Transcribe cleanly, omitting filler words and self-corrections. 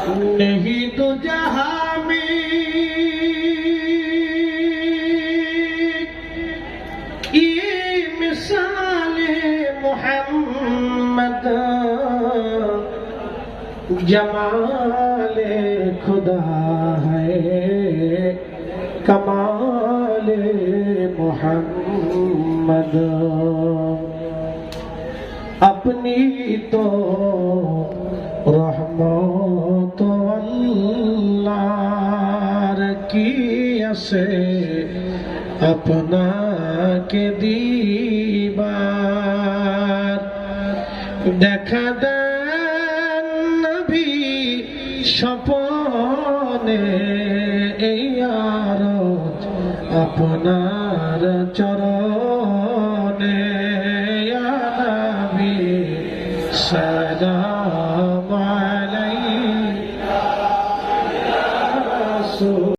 नहीं तो जहां में ये मिसाले मोहम्मद जमाले खुदा है कमाले मोहम्मद अपनी तो रहमत अल्लाह की से अपना के दीवार দেখা দেন নবী স্বপনে এই আরজ আপনার চরণে ইয়া নবী সালাম আলাইকা।